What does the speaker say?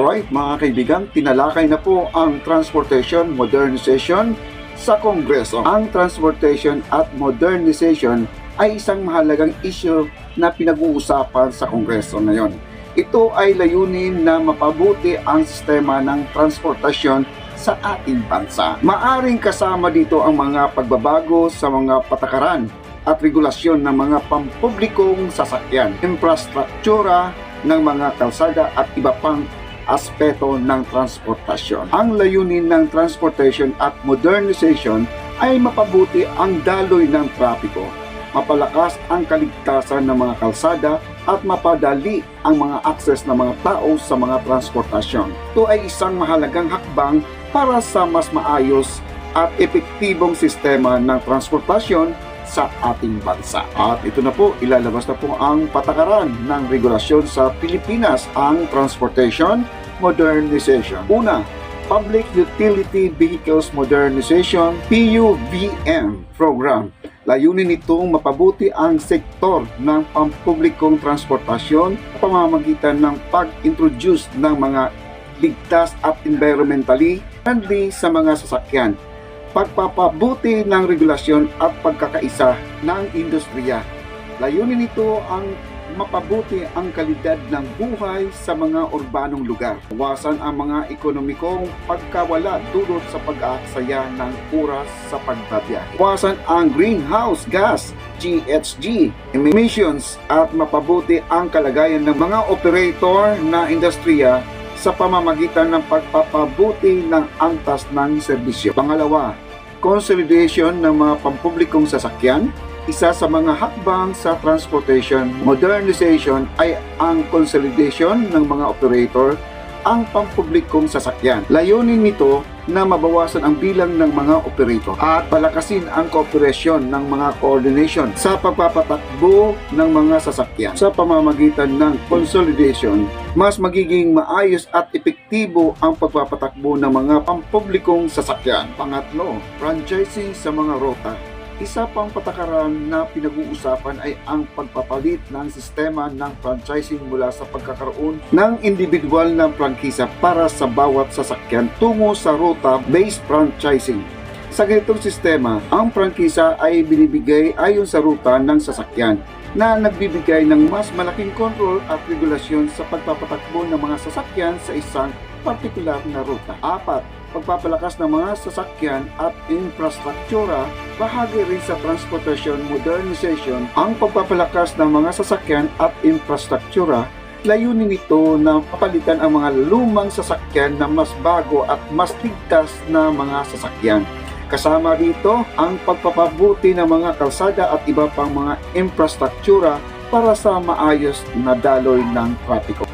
Alright mga kaibigan, tinalakay na po ang transportation modernization sa Kongreso. Ang transportation at modernization ay isang mahalagang issue na pinag-uusapan sa Kongreso ngayon. Ito ay layunin na mapabuti ang sistema ng transportasyon sa ating bansa. Maaring kasama dito ang mga pagbabago sa mga patakaran at regulasyon ng mga pampublikong sasakyan, infrastruktura ng mga kalsada at iba pang aspeto ng transportasyon. Ang layunin ng transportation at modernization ay mapabuti ang daloy ng trapiko, mapalakas ang kaligtasan ng mga kalsada at mapadali ang mga akses ng mga tao sa mga transportasyon. Ito ay isang mahalagang hakbang para sa mas maayos at epektibong sistema ng transportasyon sa ating bansa. At ito na po, ilalabas na po ang patakaran ng regulasyon sa Pilipinas, ang Transportation Modernization. Una, Public Utility Vehicles Modernization PUVM Program. Layunin nitong mapabuti ang sektor ng pampublikong transportasyon sa pamamagitan ng pag-introduce ng mga ligtas at environmentally friendly sa mga sasakyan, pagpapabuti ng regulasyon at pagkakaisa ng industriya. Layunin nito ang mapabuti ang kalidad ng buhay sa mga urbanong lugar. Iwasan ang mga ekonomikong pagkawala dulot sa pag-aaksaya ng oras sa pagbabiyahe. Iwasan ang greenhouse gas GHG emissions at mapabuti ang kalagayan ng mga operator na industriya sa pamamagitan ng pagpapabuti ng antas ng serbisyo. Pangalawa, consolidation ng mga pampublikong sasakyan. Isa sa mga hakbang sa transportation modernization ay ang consolidation ng mga operator ang pampublikong sasakyan. Layunin nito na mabawasan ang bilang ng mga operator at palakasin ang kooperasyon ng mga coordination sa pagpapatakbo ng mga sasakyan. Sa pamamagitan ng consolidation, mas magiging maayos at epektibo ang pagpapatakbo ng mga pampublikong sasakyan. Pangatlo, franchising sa mga rota. Isa pang patakaran na pinag-uusapan ay ang pagpapalit ng sistema ng franchising mula sa pagkakaroon ng individual na prangkisa para sa bawat sasakyan tungo sa ruta-based franchising. Sa ganitong sistema, ang prangkisa ay binibigay ayon sa ruta ng sasakyan na nagbibigay ng mas malaking kontrol at regulasyon sa pagpapatakbo ng mga sasakyan sa isang partikular na ruta. 4. Pagpapalakas ng mga sasakyan at infrastruktura. Bahagi rin sa transportation modernization ang pagpapalakas ng mga sasakyan at infrastruktura. Layunin nito na papalitan ang mga lumang sasakyan na mas bago at mas ligtas na mga sasakyan. Kasama dito ang pagpapabuti ng mga kalsada at iba pang mga infrastruktura para sa maayos na daloy ng trapiko.